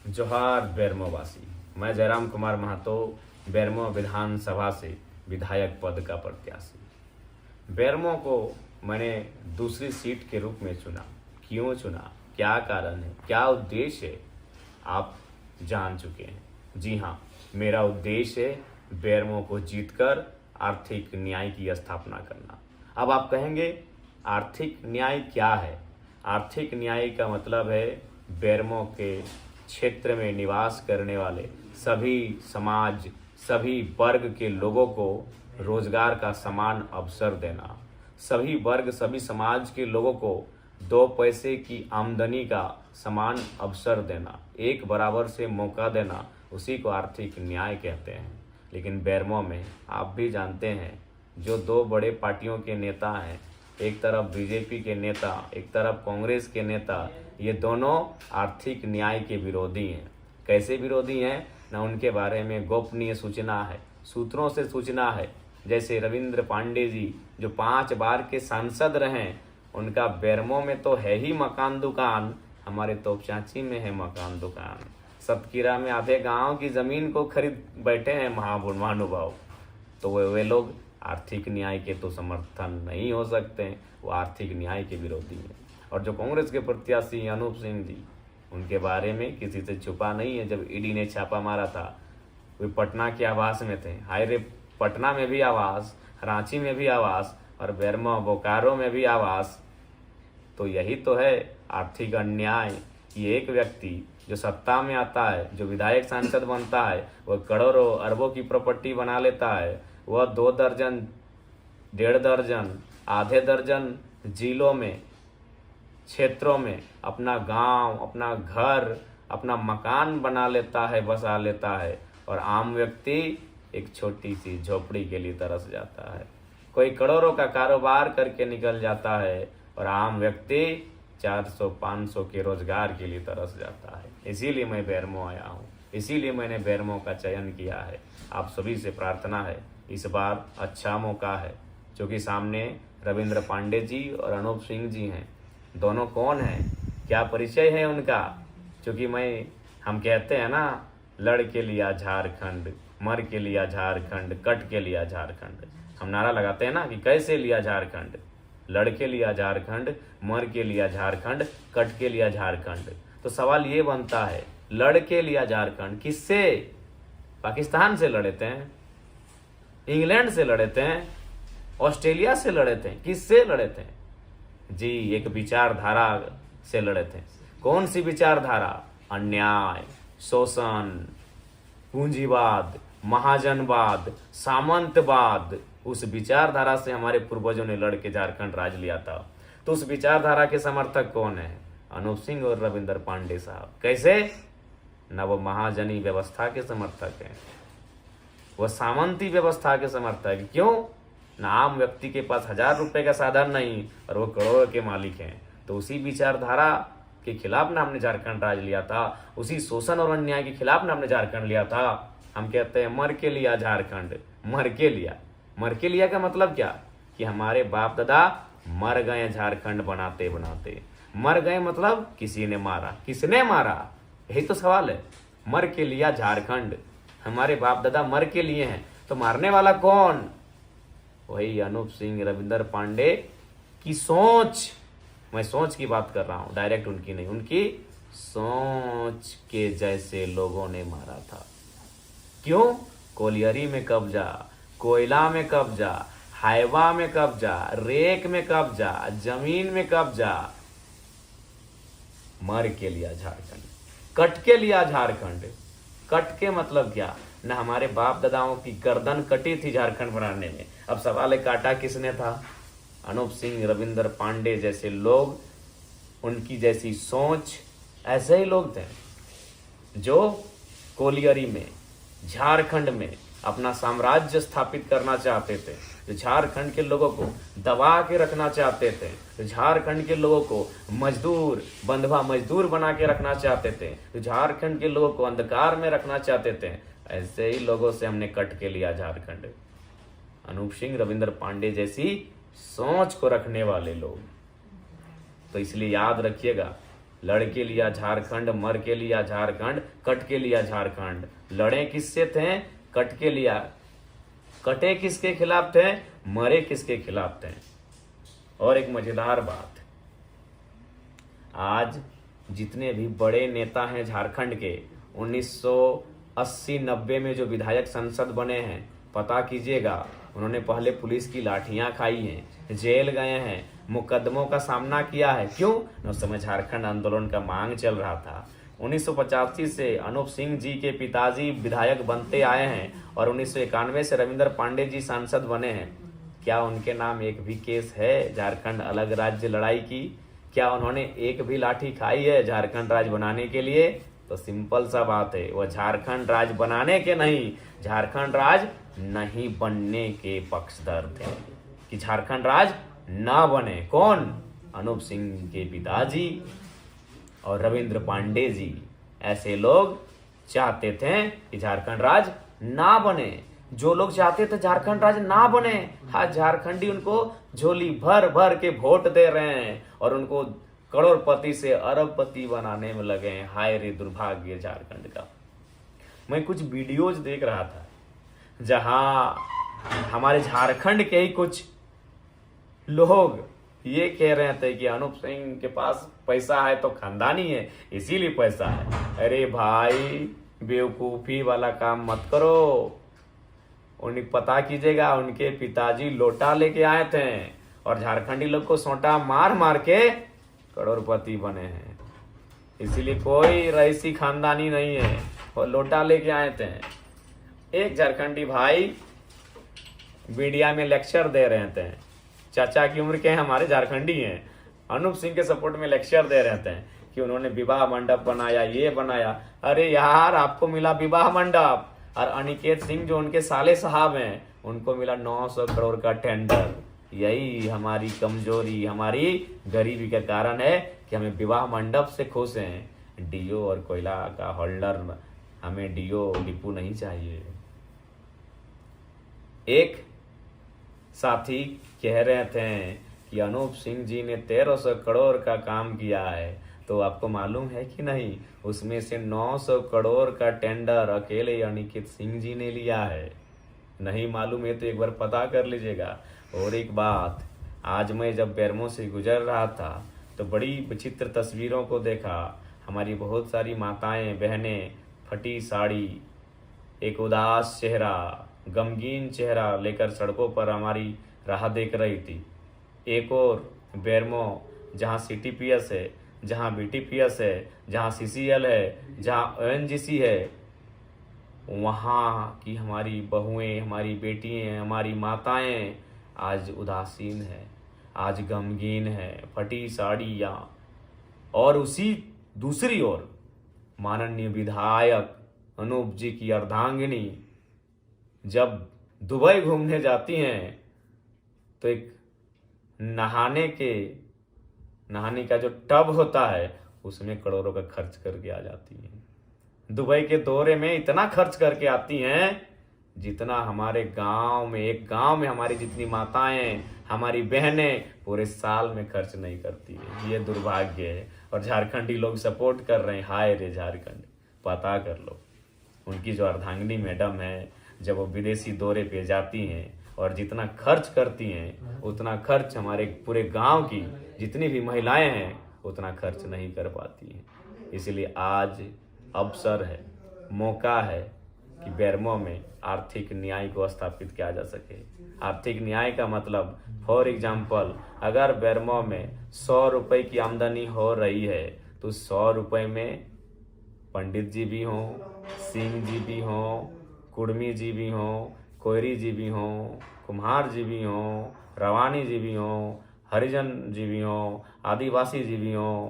जोहार बेरमोवासी। मैं जयराम कुमार महतो बेरमो विधानसभा से विधायक पद का प्रत्याशी। बेरमो को मैंने दूसरी सीट के रूप में चुना। क्यों चुना, क्या कारण है, क्या उद्देश्य है, आप जान चुके हैं। जी हाँ, मेरा उद्देश्य है बेरमो को जीतकर आर्थिक न्याय की स्थापना करना। अब आप कहेंगे आर्थिक न्याय क्या है? आर्थिक न्याय का मतलब है बेरमो के क्षेत्र में निवास करने वाले सभी समाज, सभी वर्ग के लोगों को रोजगार का समान अवसर देना। सभी वर्ग, सभी समाज के लोगों को 2 पैसे की आमदनी का समान अवसर देना, एक बराबर से मौका देना, उसी को आर्थिक न्याय कहते हैं। लेकिन बेरमो में आप भी जानते हैं, जो 2 बड़े पार्टियों के नेता हैं, एक तरफ बीजेपी के नेता, एक तरफ कांग्रेस के नेता, ये दोनों आर्थिक न्याय के विरोधी हैं। कैसे विरोधी हैं ना, उनके बारे में गोपनीय सूचना है, सूत्रों से सूचना है। जैसे रविंद्र पांडे जी जो 5 बार के सांसद रहे, उनका बेरमो में तो है ही मकान दुकान, हमारे तोपचांची में है मकान दुकान। सतकीरा में आधे गांव की जमीन को खरीद बैठे हैं महानुभाव। तो वे लोग आर्थिक न्याय के तो समर्थन नहीं हो सकते हैं, वो आर्थिक न्याय के विरोधी हैं। और जो कांग्रेस के प्रत्याशी अनूप सिंह जी, उनके बारे में किसी से छुपा नहीं है। जब ईडी ने छापा मारा था, वे पटना के आवास में थे। हाय रे, पटना में भी आवास, रांची में भी आवास और बेरमो बोकारो में भी आवास। तो यही तो है आर्थिक अन्याय कि एक व्यक्ति जो सत्ता में आता है, जो विधायक सांसद बनता है, वह करोड़ों अरबों की प्रॉपर्टी बना लेता है। वह 2 दर्जन, 1.5 दर्जन, आधे दर्जन जिलों में, क्षेत्रों में अपना गांव, अपना घर, अपना मकान बना लेता है, बसा लेता है। और आम व्यक्ति एक छोटी सी झोपड़ी के लिए तरस जाता है। कोई करोड़ों का कारोबार करके निकल जाता है और आम व्यक्ति 400-500 के रोजगार के लिए तरस जाता है। इसीलिए मैं बेरमो आया हूँ, इसीलिए मैंने बेरमो का चयन किया है। आप सभी से प्रार्थना है, इस बार अच्छा मौका है, क्योंकि सामने रविंद्र पांडे जी और अनूप सिंह जी हैं। दोनों कौन हैं, क्या परिचय है उनका? क्योंकि हम कहते हैं ना, लड़ के लिया झारखंड, मर के लिया झारखंड, कट के लिया झारखंड। हम नारा लगाते हैं ना कि कैसे लिया झारखंड, लड़ के लिया झारखंड, मर के लिया झारखंड, कट के लिया झारखंड। तो सवाल ये बनता है, लड़ के लिया झारखंड किससे? पाकिस्तान से लड़े थे, इंग्लैंड से लड़े थे, ऑस्ट्रेलिया से लड़े थे, किससे लड़े थे? जी, एक विचारधारा से लड़े थे। कौन सी विचारधारा? अन्याय, शोषण, पूंजीवाद, महाजनवाद, सामंतवाद। उस विचारधारा से हमारे पूर्वजों ने लड़ के झारखंड राज लिया था। तो उस विचारधारा के समर्थक कौन है? अनूप सिंह और रविंद्र पांडे साहब। कैसे? न वो महाजनी व्यवस्था के समर्थक हैं, वह सामंती व्यवस्था के समर्थक है। क्यों? न आम व्यक्ति के पास 1000 रुपए का साधन नहीं और वो करोड़ों के मालिक हैं। तो उसी विचारधारा के खिलाफ ना हमने झारखंड राज लिया था, उसी शोषण और अन्याय के खिलाफ ना हमने झारखंड लिया था। हम कहते हैं मर के लिया झारखंड, मर के लिया। मर के लिया का मतलब क्या? कि हमारे बाप दादा मर गए झारखंड बनाते बनाते। मर गए मतलब किसी ने मारा। किसने मारा? यही तो सवाल है। मर के लिया झारखंड, हमारे बाप दादा मर के लिए हैं, तो मारने वाला कौन? वही अनूप सिंह, रविंद्र पांडे की सोच। मैं सोच की बात कर रहा हूं, डायरेक्ट उनकी नहीं, उनकी सोच के जैसे लोगों ने मारा था। क्यों? कोलियरी में कब्जा, कोयला में कब्जा, हाइवा में कब्जा, रेक में कब्जा, जमीन में कब्जा। मर के लिया झारखंड, कट के लिया झारखंड। कट के मतलब क्या? न हमारे बाप दादाओं की गर्दन कटी थी झारखंड बनाने में। अब सवाल है, काटा किसने था? अनूप सिंह, रविंद्र पांडे जैसे लोग, उनकी जैसी सोच, ऐसे ही लोग थे जो कोलियरी में, झारखंड में अपना साम्राज्य स्थापित करना चाहते थे, जो झारखंड के लोगों को दबा के रखना चाहते थे, जो झारखंड के लोगों को मजदूर, बंधवा मजदूर बना के रखना चाहते थे, जो झारखंड के लोगों को अंधकार में रखना चाहते थे। ऐसे ही लोगों से हमने कट के लिया झारखंड। अनूप सिंह, रविंद्र पांडे जैसी सोच को रखने वाले लोग। तो इसलिए याद रखिएगा, लड़ के लिया झारखंड, मर के लिया झारखंड, कट के लिया झारखंड। लड़े किससे थे? कट के लिया। कटे किसके खिलाफ थे? मरे किसके खिलाफ थे? और एक मजेदार बात, आज जितने भी बड़े नेता हैं झारखंड के, 1980-90 में जो विधायक संसद बने हैं, पता कीजिएगा, उन्होंने पहले पुलिस की लाठियां खाई हैं, जेल गए हैं, मुकदमों का सामना किया है। क्यों? उस समय झारखंड आंदोलन का मांग चल रहा था। 1985 से अनूप सिंह जी के पिताजी विधायक बनते आए हैं और 1991 से रविंद्र पांडे जी सांसद बने हैं। क्या उनके नाम एक भी केस है झारखंड अलग राज्य लड़ाई की? क्या उन्होंने एक भी लाठी खाई है झारखंड राज्य बनाने के लिए? तो सिंपल सा बात है, वो झारखंड राज्य बनाने के नहीं, झारखंड राज्य नहीं बनने के पक्षधर थे कि झारखंड राज्य ना बने। कौन? अनूप सिंह के पिताजी और रविंद्र पांडे जी। ऐसे लोग चाहते थे कि झारखंड राज्य ना बने। जो लोग चाहते थे झारखंड राज्य ना बने, आज झारखंडी उनको झोली भर भर के वोट दे रहे हैं और उनको करोड़पति से अरबपति बनाने में लगे हैं। हाय रे दुर्भाग्य झारखंड का। मैं कुछ वीडियोज देख रहा था जहां हमारे झारखंड के ही कुछ लोग ये कह रहे थे कि अनूप सिंह के पास पैसा है तो खानदानी है, इसीलिए पैसा है। अरे भाई, बेवकूफी वाला काम मत करो। उन्हें पता कीजिएगा, उनके पिताजी लोटा लेके आए थे और झारखंडी लोग को सोटा मार मार के करोड़पति बने हैं। इसीलिए कोई रईसी खानदानी नहीं है, वो लोटा लेके आए थे। एक झारखंडी भाई मीडिया में लेक्चर दे रहे थे, चाचा की उम्र के हमारे झारखंडी हैं, अनूप सिंह के सपोर्ट में लेक्चर दे रहे थे कि उन्होंने विवाह मंडप बनाया, ये बनाया। अरे यार, आपको मिला विवाह मंडप और अनिकेत सिंह जो उनके साले साहब हैं, उनको मिला 900 करोड़ का टेंडर। यही हमारी कमजोरी, हमारी गरीबी का कारण है कि हमें विवाह मंडप से खुश हैं। डीओ और कोयला का होल्डर, हमें डीओ डिपू नहीं चाहिए। एक साथी कह रहे थे कि अनूप सिंह जी ने 1300 करोड़ का काम किया है, तो आपको मालूम है कि नहीं, उसमें से 900 करोड़ का टेंडर अकेले अनिकेत सिंह जी ने लिया है। नहीं मालूम है तो एक बार पता कर लीजिएगा। और एक बात, आज मैं जब बेरमो से गुजर रहा था तो बड़ी विचित्र तस्वीरों को देखा। हमारी बहुत सारी माताएं बहनें फटी साड़ी, एक उदास चेहरा, गमगीन चेहरा लेकर सड़कों पर हमारी राह देख रही थी। एक और बेरमो, जहाँ CTPS है, जहाँ BTPS है, जहाँ CCL है, जहाँ ONGC है, वहाँ की हमारी बहुएं, हमारी बेटियां, हमारी माताएं आज उदासीन है, आज गमगीन है, फटी साड़ियाँ। और उसी दूसरी ओर माननीय विधायक अनूप जी की अर्धांगिनी जब दुबई घूमने जाती हैं तो एक नहाने का जो टब होता है उसमें करोड़ों का खर्च करके आ जाती हैं। दुबई के दौरे में इतना खर्च करके आती हैं जितना हमारे गांव में, एक गांव में हमारी जितनी माताएं, हमारी बहनें पूरे साल में खर्च नहीं करती है। ये दुर्भाग्य है और झारखंडी लोग सपोर्ट कर रहे हैं। हाय रे झारखंड, पता कर लो। उनकी जो अर्धांगिनी मैडम है, जब वो विदेशी दौरे पे जाती हैं और जितना खर्च करती हैं उतना खर्च हमारे पूरे गांव की जितनी भी महिलाएं हैं उतना खर्च नहीं कर पाती हैं। इसलिए आज अवसर है, मौका है कि बेरमो में आर्थिक न्याय को स्थापित किया जा सके। आर्थिक न्याय का मतलब, फॉर एग्जाम्पल, अगर बेरमो में 100 रुपए की आमदनी हो रही है तो 100 रुपए में पंडित जी भी हों, सिंह जी भी हों, कुर्मी जी भी हों, कोयरी जी भी हों, कुम्हार जी भी हों, रवानी जी भी हों, हरिजन जी भी हों, आदिवासी जी भी हों,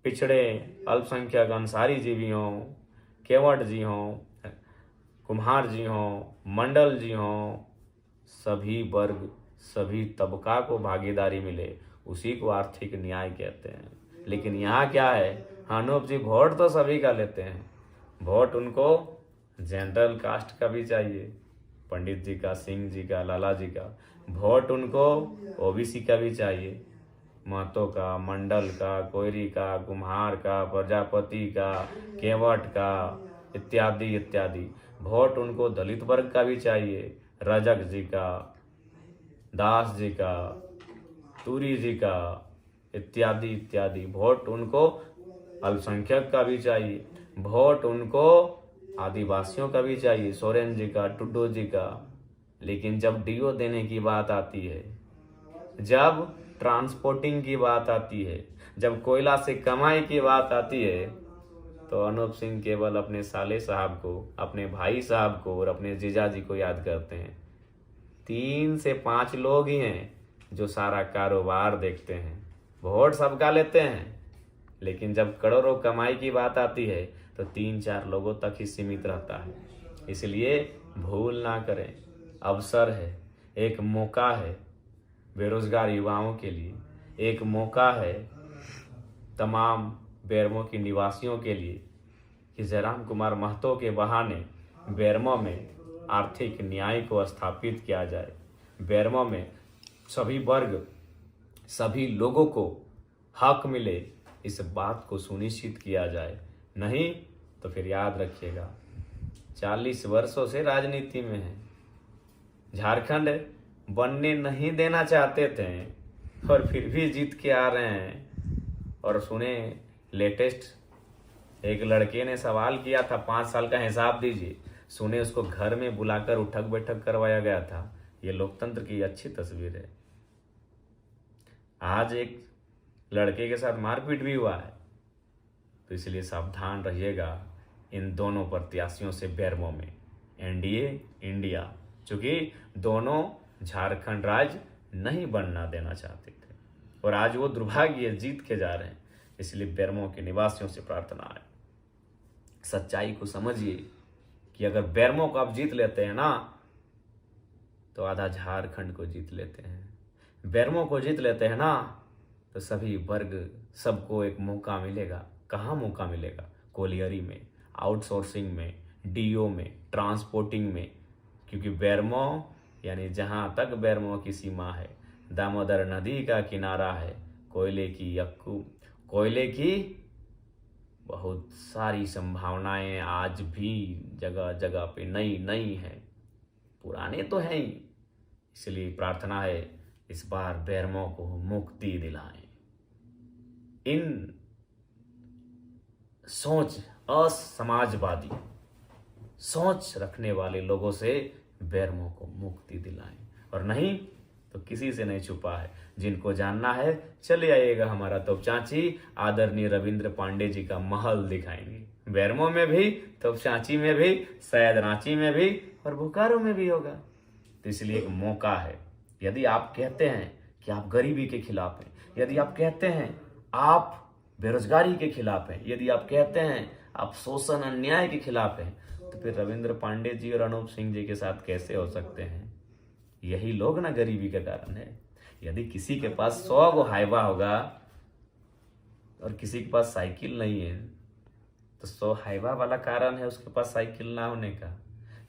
पिछड़े अल्पसंख्यक अंसारी जी भी हों, केवट जी हों, कुम्हार जी हों, मंडल जी हों, सभी वर्ग, सभी तबका को भागीदारी मिले, उसी को आर्थिक न्याय कहते हैं। लेकिन यहाँ क्या है, अनूप जी वोट तो सभी का लेते हैं, वोट उनको जनरल कास्ट का भी चाहिए, पंडित जी का, सिंह जी का, लाला जी का। वोट उनको OBC का भी चाहिए, महतो का, मंडल का, कोयरी का, कुम्हार का, प्रजापति का, केवट का, इत्यादि इत्यादि। वोट उनको दलित वर्ग का भी चाहिए, रजक जी का, दास जी का, तुरी जी का, इत्यादि इत्यादि। वोट उनको अल्पसंख्यक का भी चाहिए, वोट उनको आदिवासियों का भी चाहिए, सोरेन जी का, टुड्डो जी का। लेकिन जब डीओ देने की बात आती है, जब ट्रांसपोर्टिंग की बात आती है, जब कोयला से कमाई की बात आती है, तो अनूप सिंह केवल अपने साले साहब को, अपने भाई साहब को और अपने जीजा जी को याद करते हैं। 3 से 5 लोग ही हैं जो सारा कारोबार देखते हैं। वोट सबका लेते हैं, लेकिन जब करोड़ों कमाई की बात आती है तो 3-4 लोगों तक ही सीमित रहता है। इसलिए भूल ना करें, अवसर है, एक मौका है बेरोजगार युवाओं के लिए, एक मौका है तमाम बेरमो की निवासियों के लिए कि जयराम कुमार महतो के बहाने बेरमो में आर्थिक न्याय को स्थापित किया जाए। बेरमो में सभी वर्ग, सभी लोगों को हक मिले, इस बात को सुनिश्चित किया जाए। नहीं तो फिर याद रखिएगा, 40 वर्षों से राजनीति में है, झारखंड बनने नहीं देना चाहते थे और फिर भी जीत के आ रहे हैं। और सुने, लेटेस्ट एक लड़के ने सवाल किया था, 5 साल का हिसाब दीजिए। सुने उसको घर में बुलाकर उठक बैठक करवाया गया था। ये लोकतंत्र की अच्छी तस्वीर है। आज एक लड़के के साथ मारपीट भी हुआ है, तो इसलिए सावधान रहिएगा इन दोनों प्रत्याशियों से बेरमो में, एनडीए इंडिया, क्योंकि दोनों झारखंड राज्य नहीं बनना देना चाहते थे और आज वो दुर्भाग्य जीत के जा रहे हैं। इसलिए बेरमो के निवासियों से प्रार्थना है, सच्चाई को समझिए कि अगर बेरमो को आप जीत लेते हैं ना, तो आधा झारखंड को जीत लेते हैं। बेरमो को जीत लेते हैं ना, तो सभी वर्ग, सबको एक मौका मिलेगा। कहाँ मौका मिलेगा? कोलियरी में, आउटसोर्सिंग में, डीओ में, ट्रांसपोर्टिंग में। क्योंकि बेरमो यानी जहाँ तक बेरमो की सीमा है, दामोदर नदी का किनारा है, कोयले की बहुत सारी संभावनाएं आज भी जगह जगह पे नई नई है, पुराने तो हैं ही। इसलिए प्रार्थना है, इस बार बेरमो को मुक्ति दिलाएं। इन असमाजवादी सोच रखने वाले लोगों से बेरमो को मुक्ति दिलाएं। और नहीं तो किसी से नहीं छुपा है, जिनको जानना है चले आइएगा हमारा तोपचांची, आदरणीय रविंद्र पांडे जी का महल दिखाएंगे। बेरमो में भी, तोपचांची में भी, शायद रांची में भी और बोकारो में भी होगा। तो इसलिए एक मौका है। यदि आप कहते हैं कि आप गरीबी के खिलाफ हैं, यदि आप कहते हैं आप बेरोजगारी के खिलाफ हैं, यदि आप कहते हैं आप शोषण अन्याय के खिलाफ हैं, तो फिर रविंद्र पांडे जी और अनूप सिंह जी के साथ कैसे हो सकते हैं? यही लोग ना गरीबी का कारण है। यदि किसी के पास 100 गो हाइवा होगा और किसी के पास साइकिल नहीं है, तो 100 हाइवा वाला कारण है उसके पास साइकिल ना होने का।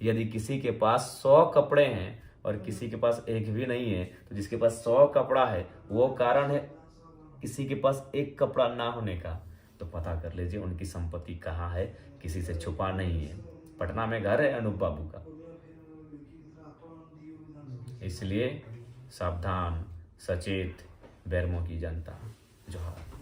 यदि किसी के पास 100 कपड़े हैं और किसी के पास एक भी नहीं है, तो जिसके पास 100 कपड़ा है वो कारण है किसी के पास एक कपड़ा ना होने का। तो पता कर लीजिए उनकी संपत्ति कहाँ है, किसी से छुपा नहीं है। पटना में घर है अनूप बाबू का। इसलिए सावधान, सचेत बेरमो की जनता। जोहार।